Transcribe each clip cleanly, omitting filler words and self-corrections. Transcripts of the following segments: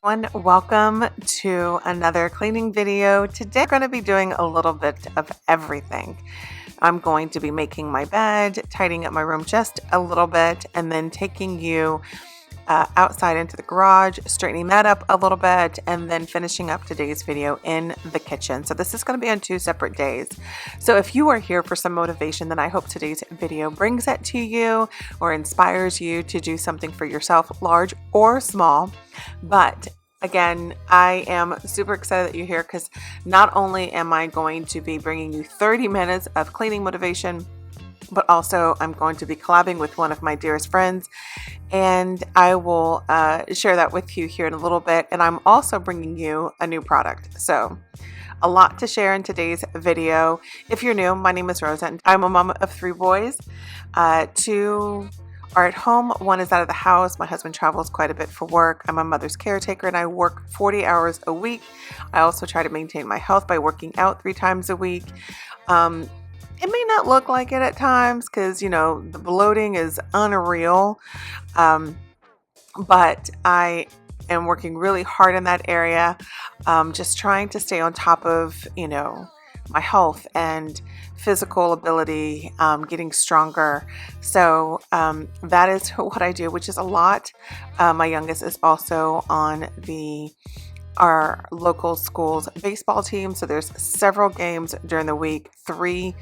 Welcome to another cleaning video. Today we're going to be doing a little bit of everything. I'm going to be making my bed, tidying up my room just a little bit, and then taking you outside into the garage, straightening that up a little bit, and then finishing up today's video in the kitchen. So this is going to be on 2 separate days. So if you are here for some motivation, then I hope today's video brings that to you or inspires you to do something for yourself, large or small. But again, I am super excited that you're here because not only am I going to be bringing you 30 minutes of cleaning motivation, but also I'm going to be collabing with one of my dearest friends, and I will share that with you here in a little bit. And I'm also bringing you a new product. So a lot to share in today's video. If you're new, my name is Rosa, and I'm a mom of 3 boys. 2 are at home, 1 is out of the house. My husband travels quite a bit for work. I'm a mother's caretaker and I work 40 hours a week. I also try to maintain my health by working out 3 times a week. It may not look like it at times because, you know, the bloating is unreal. But I am working really hard in that area, just trying to stay on top of, you know, my health and physical ability, getting stronger. So that is what I do, which is a lot. My youngest is also on our local school's baseball team. So there's several games during the week, 3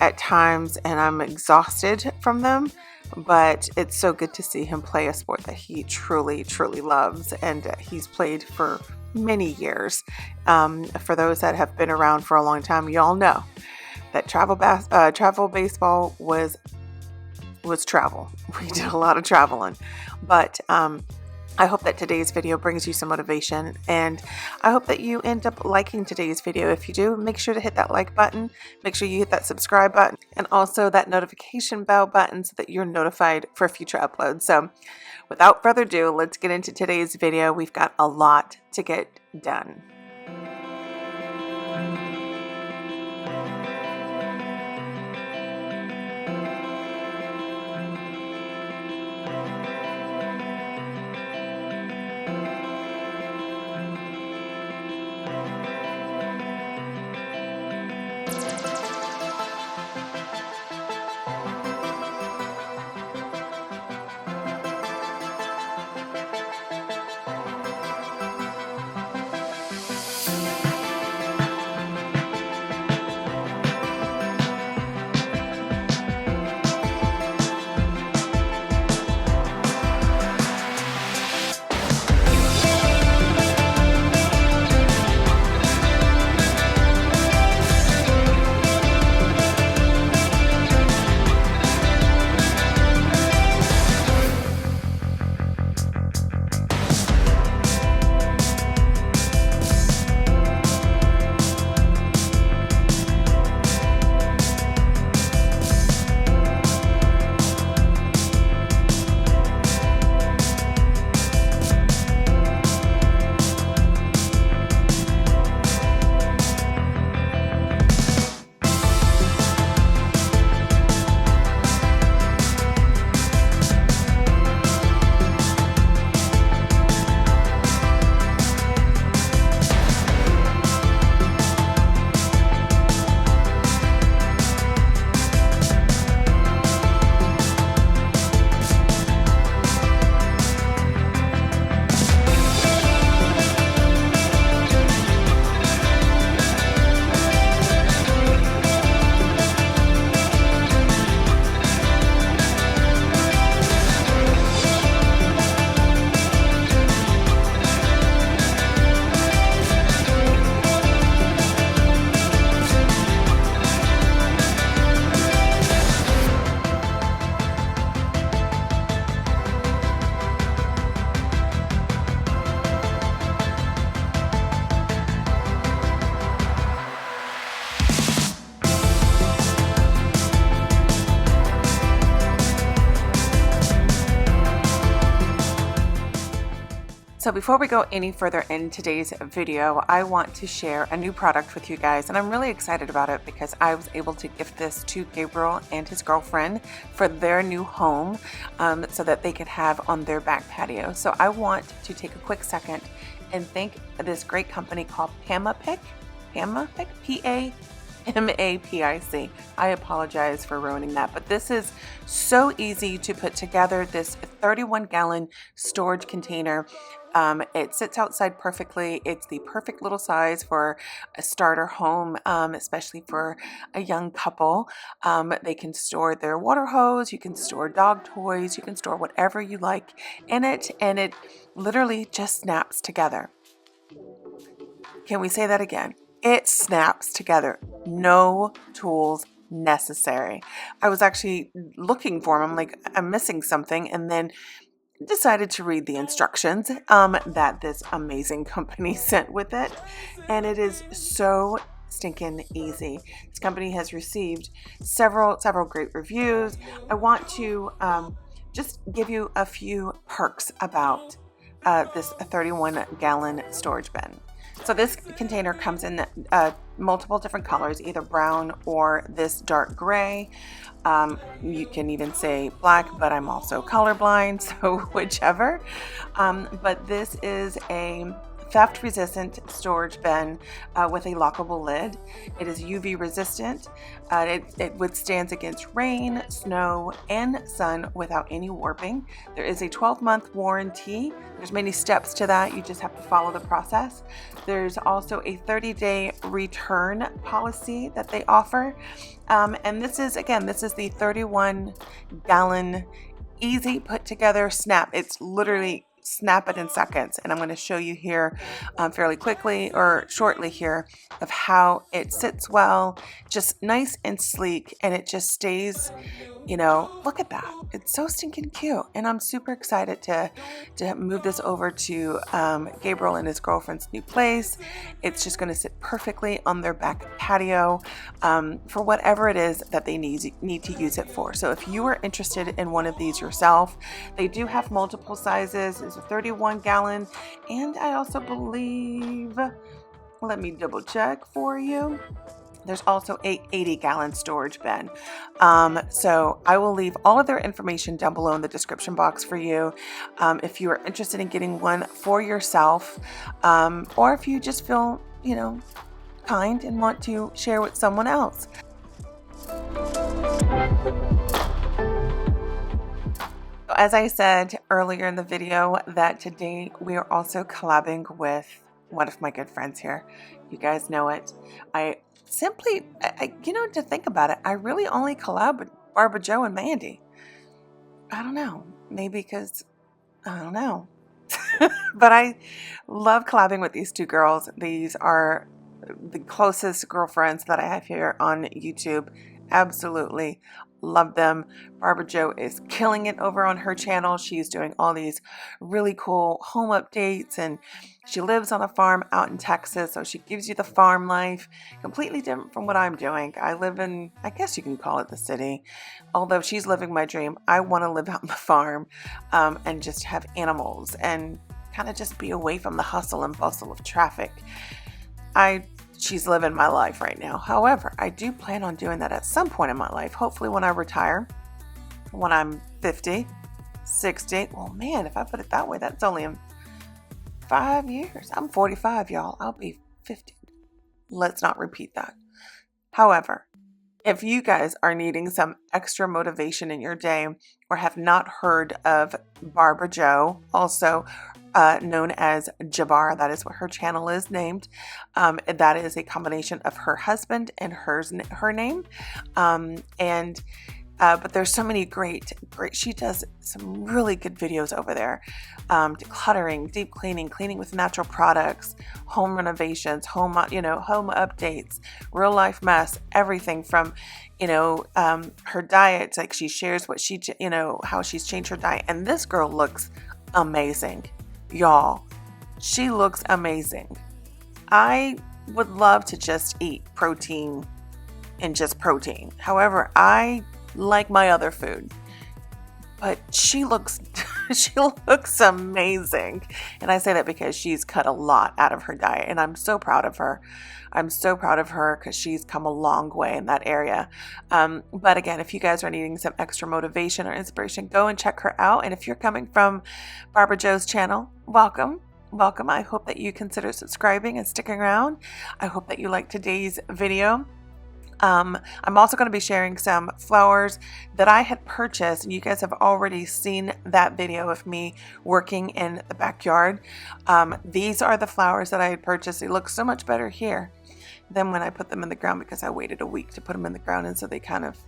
at times, and I'm exhausted from them. But it's so good to see him play a sport that he truly, truly loves. And he's played for many years. For those that have been around for a long time, y'all know that travel baseball was travel. We did a lot of traveling. But I hope that today's video brings you some motivation, and I hope that you end up liking today's video. If you do, make sure to hit that like button, make sure you hit that subscribe button, and also that notification bell button so that you're notified for future uploads. So without further ado, let's get into today's video. We've got a lot to get done. So before we go any further in today's video, I want to share a new product with you guys, and I'm really excited about it because I was able to gift this to Gabriel and his girlfriend for their new home so that they could have on their back patio. So I want to take a quick second and thank this great company called Pamapic, P-A-M-A-P-I-C. I apologize for ruining that, but this is so easy to put together. This 31-gallon storage container. It sits outside perfectly. It's the perfect little size for a starter home, especially for a young couple. They can store their water hose, you can store dog toys, you can store whatever you like in it, and it literally just snaps together. Can we say that again? It snaps together. No tools necessary. I was actually looking for them. I'm like, I'm missing something. And then decided to read the instructions that this amazing company sent with it. And it is so stinking easy. This company has received several great reviews. I want to just give you a few perks about this 31-gallon storage bin. So this container comes in multiple different colors, either brown or this dark gray. You can even say black, but I'm also colorblind, so whichever. But this is a theft-resistant storage bin with a lockable lid. It is UV resistant. It withstands against rain, snow, and sun without any warping. There is a 12-month warranty. There's many steps to that. You just have to follow the process. There's also a 30-day return policy that they offer. And this is the 31-gallon easy put together snap. It's literally snap it in seconds, and I'm going to show you here fairly quickly or shortly here of how it sits well, just nice and sleek, and it just stays, look at that. It's so stinking cute, and I'm super excited to move this over to Gabriel and his girlfriend's new place. It's just going to sit perfectly on their back patio for whatever it is that they need to use it for. So if you are interested in one of these yourself, they do have multiple sizes. It's a 31-gallon, and I also believe, let me double check for you, there's also a 80-gallon storage bin. So I will leave all of their information down below in the description box for you. If you are interested in getting one for yourself, or if you just feel, kind and want to share with someone else. As I said earlier in the video, that today we are also collabing with one of my good friends here. You guys know it. I to think about it, I really only collab with Barbra Jo and Mandy. I don't know. Maybe because, I don't know. But I love collabing with these two girls. These are the closest girlfriends that I have here on YouTube. Absolutely love them. Barbra Jo is killing it over on her channel. She's doing all these really cool home updates, and she lives on a farm out in Texas, so she gives you the farm life, completely different from what I'm doing. I live in, I guess you can call it the city, although she's living my dream. I want to live out on the farm and just have animals and kind of just be away from the hustle and bustle of traffic. She's living my life right now. However, I do plan on doing that at some point in my life. Hopefully when I retire, when I'm 50, 60. Well, man, if I put it that way, that's only in 5 years. I'm 45, y'all. I'll be 50. Let's not repeat that. However, if you guys are needing some extra motivation in your day or have not heard of Barbra Jo, also known as Jubara, that is what her channel is named. That is a combination of her husband and her name. But there's so many great, she does some really good videos over there. Decluttering, deep cleaning with natural products, home renovations, home updates, real life mess, everything from, her diet. Like she shares what how she's changed her diet. And this girl looks amazing. Y'all, she looks amazing. I would love to just eat protein and just protein. However, I like my other food, but she looks amazing. And I say that because she's cut a lot out of her diet, and I'm so proud of her. I'm so proud of her because she's come a long way in that area. But again, if you guys are needing some extra motivation or inspiration, go and check her out. And if you're coming from Barbra Jo's channel, welcome. welcome. I hope that you consider subscribing and sticking around. I hope that you like today's video. I'm also going to be sharing some flowers that I had purchased, and you guys have already seen that video of me working in the backyard. These are the flowers that I had purchased. They look so much better here than when I put them in the ground, because I waited a week to put them in the ground, and so they kind of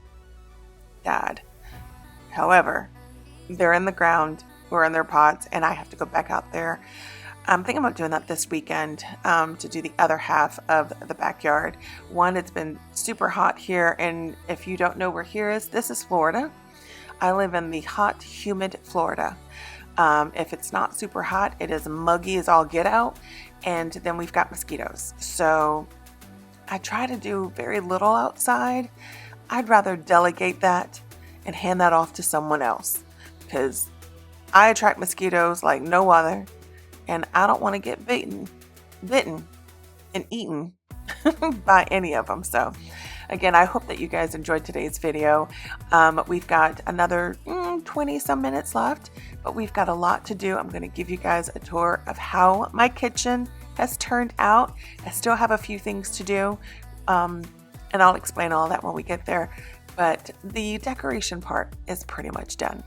died. However, they're in the ground or in their pots, and I have to go back out there. I'm thinking about doing that this weekend to do the other half of the backyard. One, it's been super hot here, and if you don't know where here is, this is Florida. I live in the hot, humid Florida. If it's not super hot, it is muggy as all get out, and then we've got mosquitoes. So I try to do very little outside. I'd rather delegate that and hand that off to someone else, because I attract mosquitoes like no other. And I don't want to get bitten and eaten by any of them. So again, I hope that you guys enjoyed today's video. We've got another 20 some minutes left, but we've got a lot to do. I'm going to give you guys a tour of how my kitchen has turned out. I still have a few things to do, and I'll explain all that when we get there. But the decoration part is pretty much done.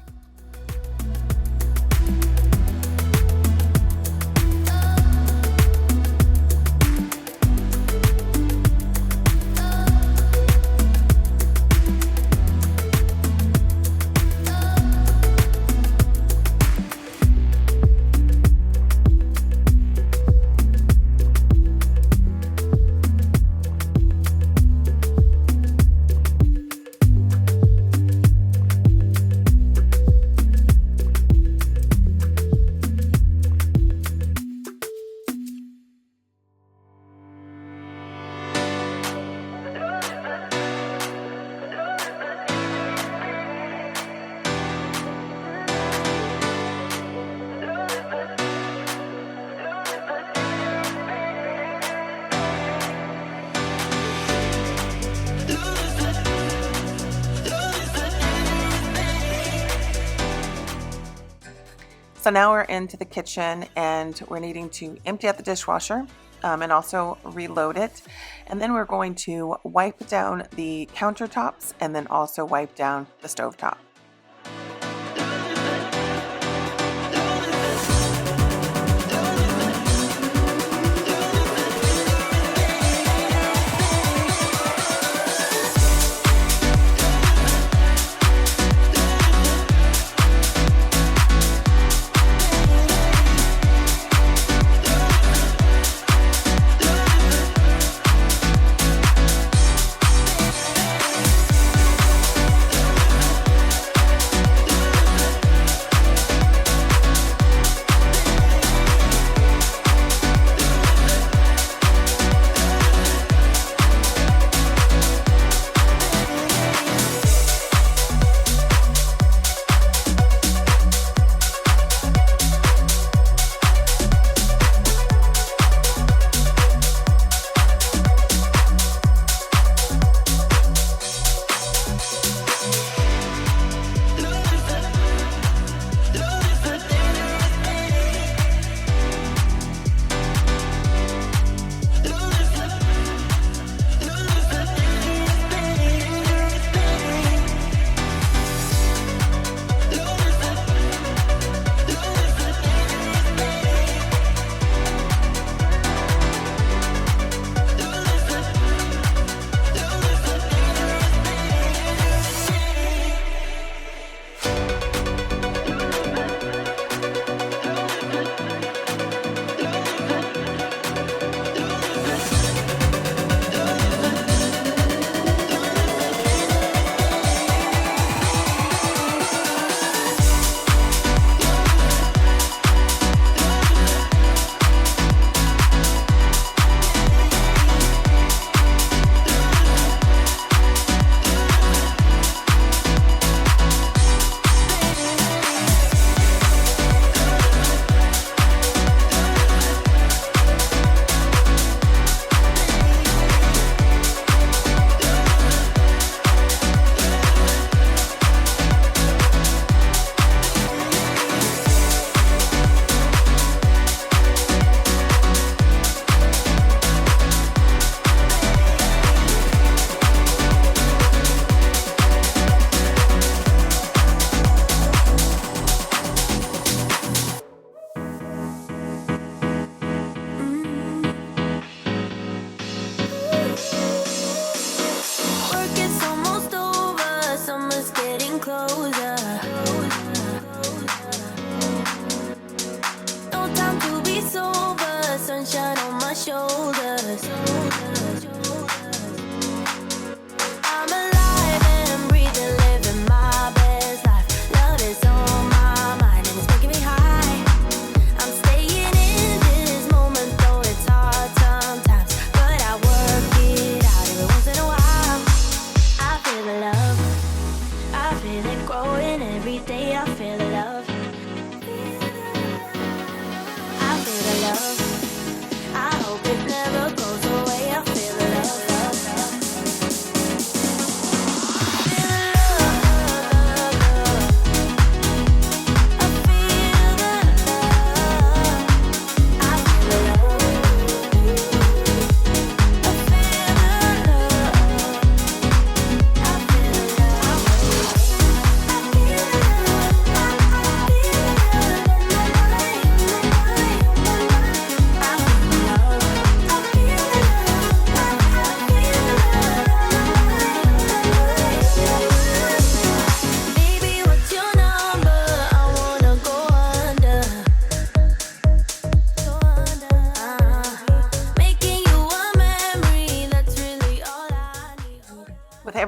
So now we're into the kitchen, and we're needing to empty out the dishwasher and also reload it. And then we're going to wipe down the countertops and then also wipe down the stovetop.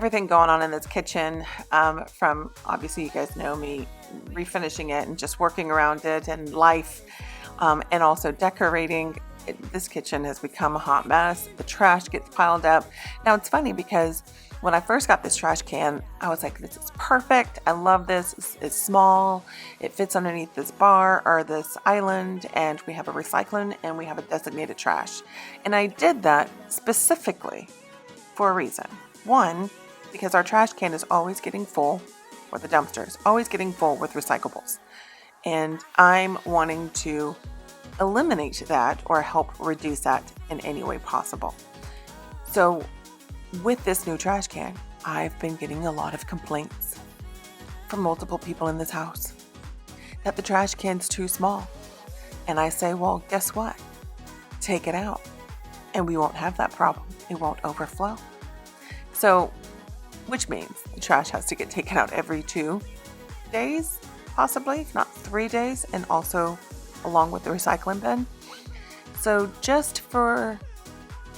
everything going on in this kitchen, from obviously you guys know me refinishing it and just working around it and life, and also decorating. This kitchen has become a hot mess. The trash gets piled up. Now it's funny because when I first got this trash can, I was like, this is perfect. I love this. It's small. It fits underneath this bar or this island, and we have a recycling and we have a designated trash. And I did that specifically for a reason. One, because our trash can is always getting full, or the dumpster is always getting full with recyclables. And I'm wanting to eliminate that or help reduce that in any way possible. So with this new trash can, I've been getting a lot of complaints from multiple people in this house that the trash can's too small. And I say, well, guess what? Take it out and we won't have that problem. It won't overflow. So, which means the trash has to get taken out every 2 days, possibly, if not 3 days, and also along with the recycling bin. So just for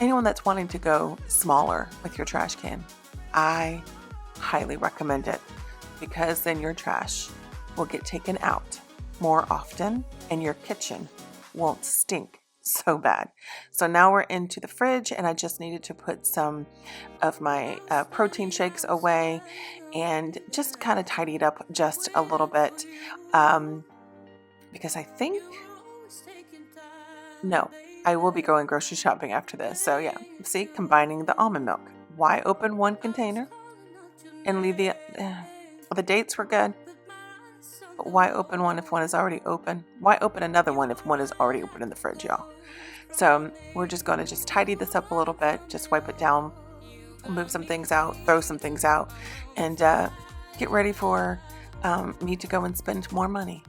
anyone that's wanting to go smaller with your trash can, I highly recommend it, because then your trash will get taken out more often and your kitchen won't stink so bad. So now we're into the fridge, and I just needed to put some of my protein shakes away and just kind of tidy it up just a little bit, because I think, no, I will be going grocery shopping after this. So yeah, see, combining the almond milk. Why open one container and leave the dates were good, but why open one if one is already open? Why open another one if one is already open in the fridge, y'all? So we're just going to just tidy this up a little bit, just wipe it down, move some things out, throw some things out, and get ready for me to go and spend more money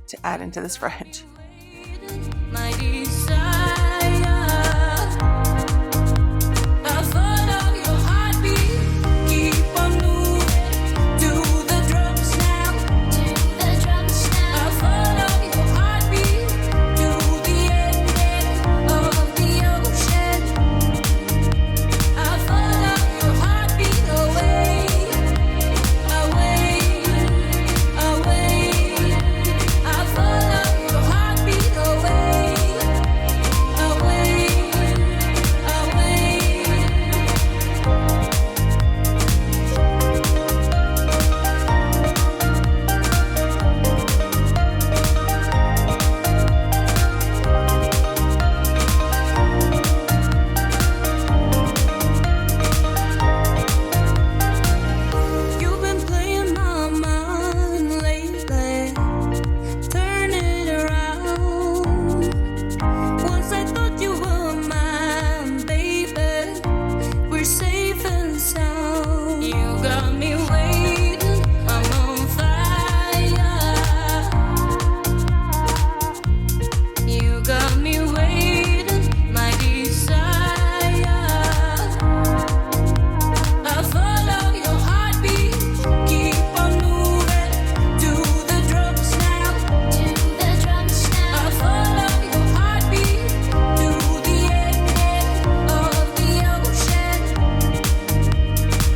to add into this fridge. My desire, I follow your heartbeat, keep on moving, do the drums now, I follow your heartbeat, to the end of the ocean, I follow your heartbeat away, away, away, I follow your heartbeat away, away, away. You've been playing my mind lately, turn it around. Once I thought you were mine, baby, we're safe and sound. You got me waiting, I'm on fire. You got me waiting, my desire. I follow your heartbeat, keep on moving, do the drums now, I follow your heartbeat, to the end of the ocean,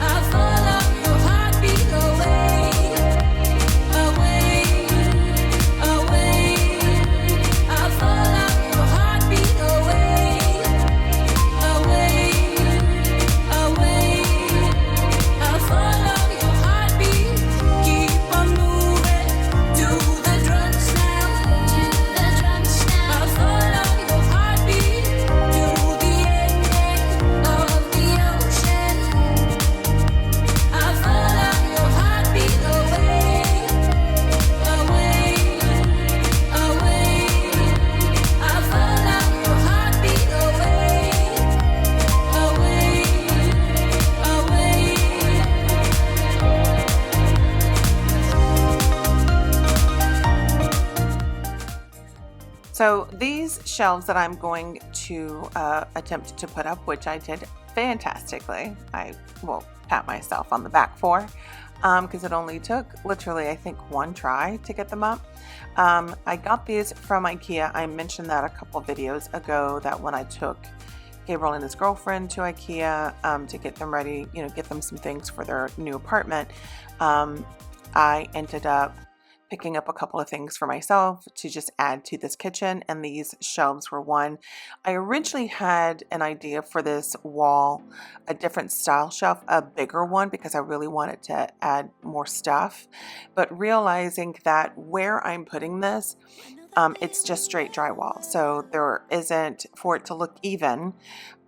I follow your heartbeat away, away, away, I follow your heartbeat away, away, away, I follow your heartbeat, keep on moving, do the drums now, I follow your heartbeat, to the end of the ocean, I follow your heartbeat away, away, away, I follow your heartbeat away, So these shelves that I'm going to attempt to put up, which I did fantastically, I will pat myself on the back for, because it only took literally, I think, one try to get them up. I got these from IKEA. I mentioned that a couple videos ago, that when I took Gabriel and his girlfriend to IKEA to get them ready, get them some things for their new apartment. I ended up picking up a couple of things for myself to just add to this kitchen, and these shelves were one. I originally had an idea for this wall, a different style shelf, a bigger one, because I really wanted to add more stuff, but realizing that where I'm putting this, it's just straight drywall, so there isn't, for it to look even,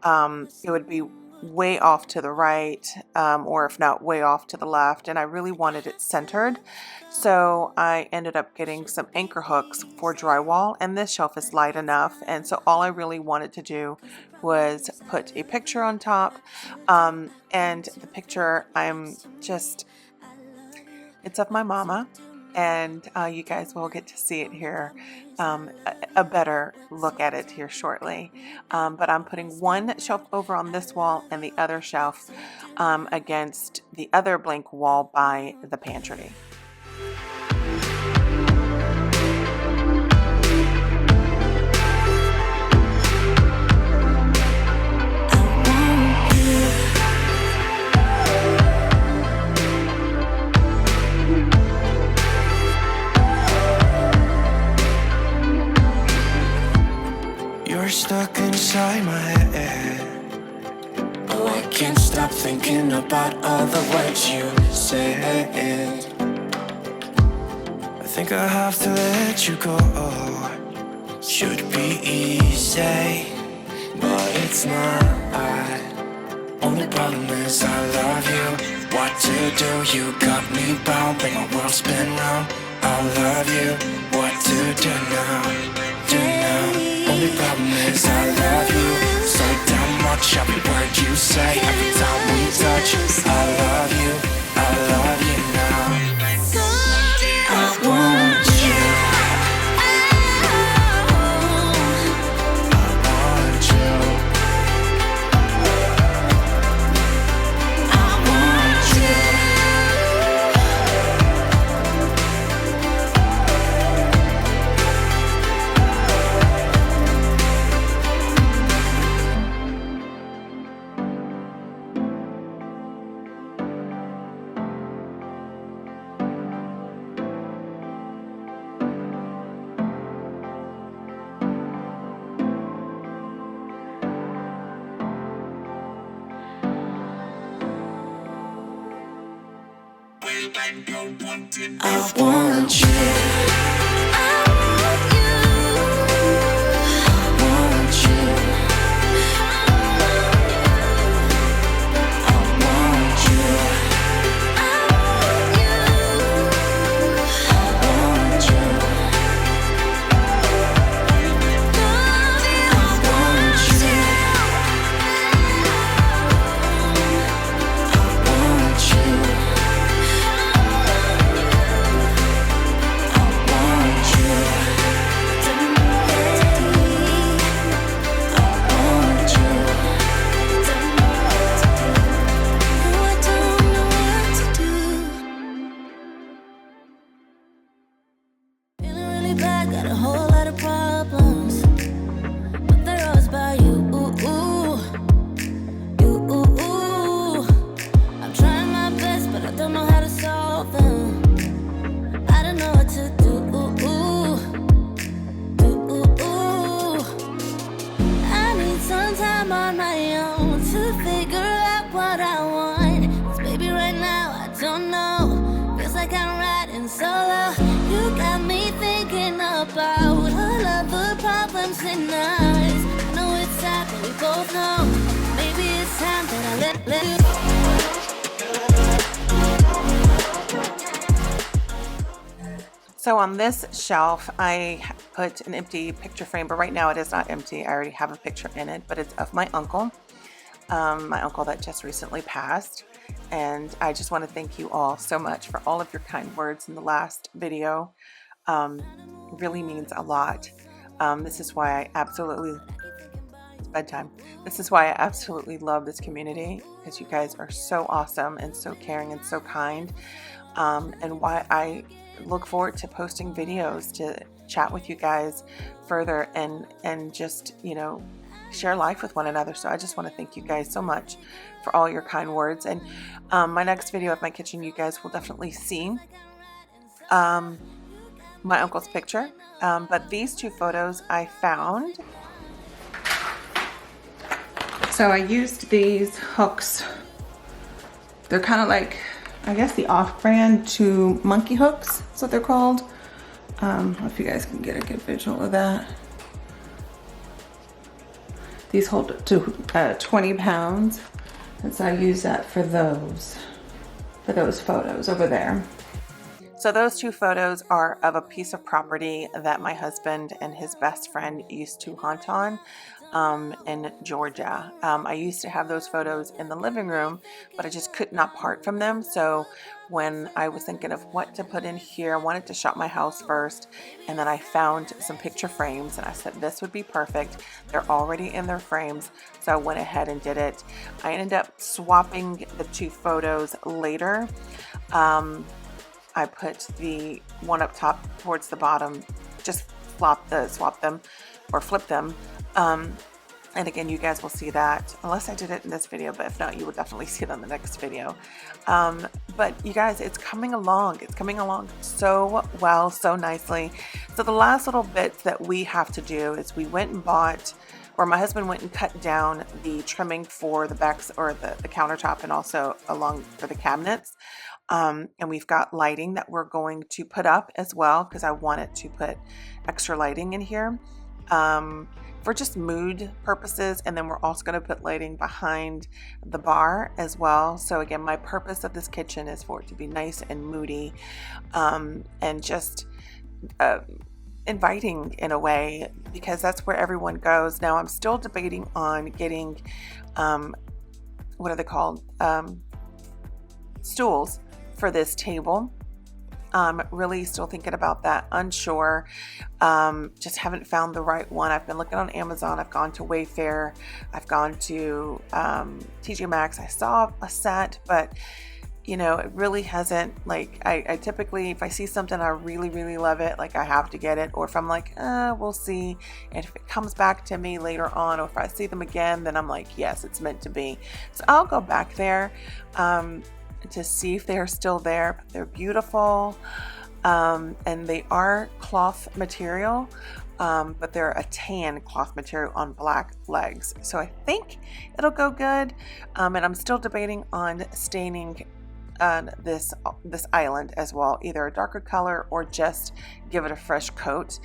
it would be way off to the right, or if not way off to the left, and I really wanted it centered. So I ended up getting some anchor hooks for drywall, and this shelf is light enough, and so all I really wanted to do was put a picture on top, and the picture, it's of my mama, and you guys will get to see it here, a better look at it here shortly. But I'm putting one shelf over on this wall and the other shelf against the other blank wall by the pantry. You're stuck inside my head. Oh, I can't stop thinking about all the words you said. I think I have to let you go. Should be easy, but it's not. Only problem is I love you. What to do? You got me bound, make my world spin round. I love you. What to do now? Do now? Only problem is I love you so damn much. Every word you say, every time we touch. I love you now. I want you. I want you. I want you. I want you. So on this shelf, I put an empty picture frame, but right now it is not empty. I already have a picture in it, but it's of my uncle that just recently passed. And I just want to thank you all so much for all of your kind words in the last video. It really means a lot. This is why I absolutely, it's bedtime. This is why I absolutely love this community, because you guys are so awesome and so caring and so kind. And why I look forward to posting videos to chat with you guys further and just, share life with one another. So I just want to thank you guys so much for all your kind words. And my next video of my kitchen, you guys will definitely see my uncle's picture. But these two photos I found. So I used these hooks. They're kind of like, I guess, the off-brand to monkey hooks. That's what they're called. I don't know if you guys can get a good visual of that. These hold to 20 pounds. And so I use that for those photos over there. So those two photos are of a piece of property that my husband and his best friend used to hunt on in Georgia. I used to have those photos in the living room, but I just could not part from them. So when I was thinking of what to put in here, I wanted to shop my house first, and then I found some picture frames, and I said this would be perfect. They're already in their frames, so I went ahead and did it. I ended up swapping the two photos later. I put the one up top towards the bottom, just swap them or flip them. And again, you guys will see that, unless I did it in this video, but if not, you will definitely see it in the next video. But you guys, it's coming along. It's coming along so well, so nicely. So the last little bits that we have to do is we went and bought, or my husband went and cut down the trimming for the backs or the countertop, and also along for the cabinets. And we've got lighting that we're going to put up as well, because I wanted to put extra lighting in here. For just mood purposes, and then we're also going to put lighting behind the bar as well. So again, my purpose of this kitchen is for it to be nice and moody, and just inviting in a way, because that's where everyone goes. Now I'm still debating on getting what are they called, stools for this table. Really still thinking about that, unsure. Just haven't found the right one. I've been looking on Amazon. I've gone to Wayfair. I've gone to TJ Maxx. I saw a set, but you know, it really hasn't, like, I typically, if I see something I really, really love it, like I have to get it. Or if I'm like, we'll see. And if it comes back to me later on, or if I see them again, then I'm like, yes, it's meant to be. So I'll go back there to see if they're still there. But they're beautiful, and they are cloth material, but they're a tan cloth material on black legs, so I think it'll go good. And I'm still debating on staining this island as well, either a darker color or just give it a fresh coat.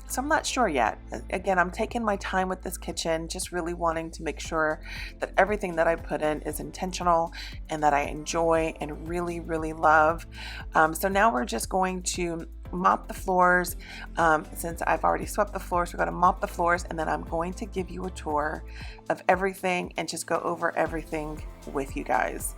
So I'm not sure yet. Again, I'm taking my time with this kitchen, just really wanting to make sure that everything that I put in is intentional and that I enjoy and really, really love. So now we're just going to mop the floors. Since I've already swept the floors, we're going to mop the floors, and then I'm going to give you a tour of everything and just go over everything with you guys.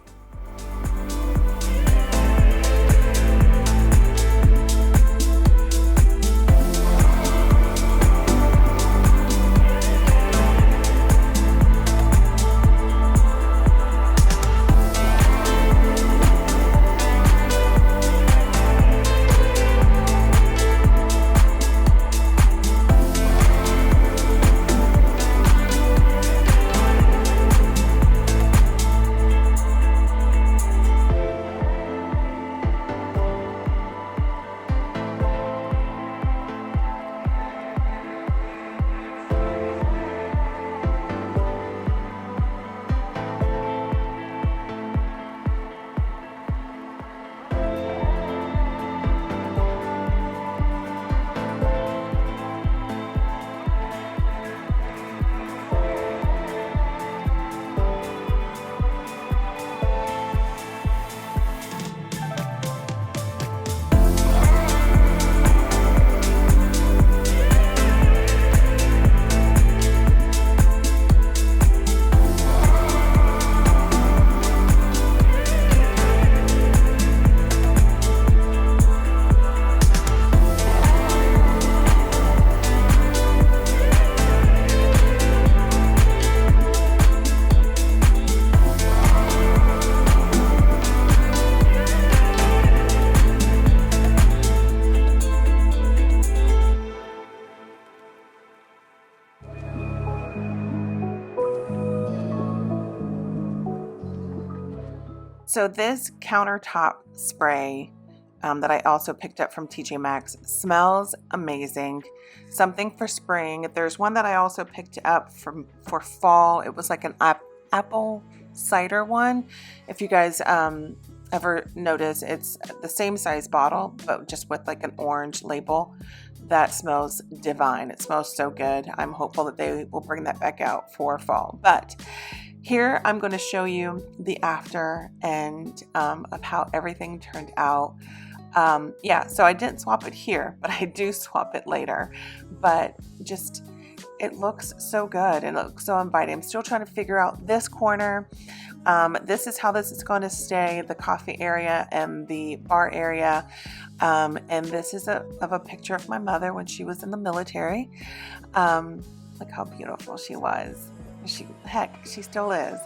So this countertop spray that I also picked up from TJ Maxx smells amazing. Something for spring. There's one that I also picked up for fall. It was like an apple cider one. If you guys ever notice, it's the same size bottle, but just with like an orange label. That smells divine. It smells so good. I'm hopeful that they will bring that back out for fall. But here I'm going to show you the after and of how everything turned out. Yeah, so I didn't swap it here, but I do swap it later. But just, it looks so good and it looks so inviting. I'm still trying to figure out this corner. This is how this is going to stay, the coffee area and the bar area. And this is of a picture of my mother when she was in the military. Look how beautiful she was. She still is.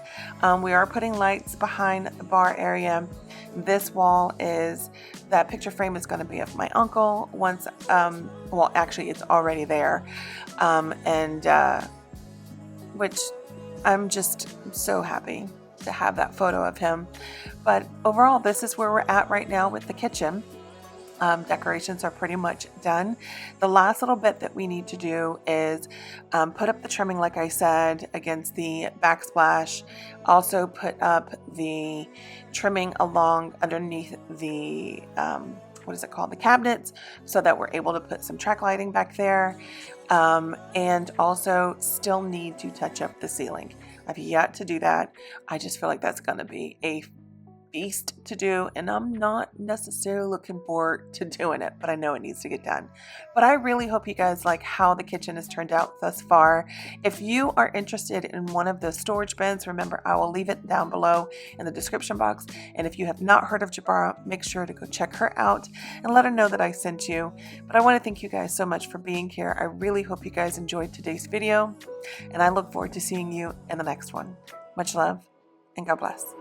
We are putting lights behind the bar area. This wall that picture frame is going to be of my uncle once, well, actually it's already there. Which I'm just so happy to have that photo of him. But overall, this is where we're at right now with the kitchen. Decorations are pretty much done. The last little bit that we need to do is put up the trimming, like I said, against the backsplash. Also put up the trimming along underneath the, what is it called? The cabinets, so that we're able to put some track lighting back there. And also still need to touch up the ceiling. I've yet to do that. I just feel like that's going to be a beast to do, and I'm not necessarily looking forward to doing it, but I know it needs to get done. But I really hope you guys like how the kitchen has turned out thus far. If you are interested in one of the storage bins, remember I will leave it down below in the description box. And if you have not heard of Jubara, make sure to go check her out and let her know that I sent you. But I want to thank you guys so much for being here. I really hope you guys enjoyed today's video, and I look forward to seeing you in the next one. Much love and God bless.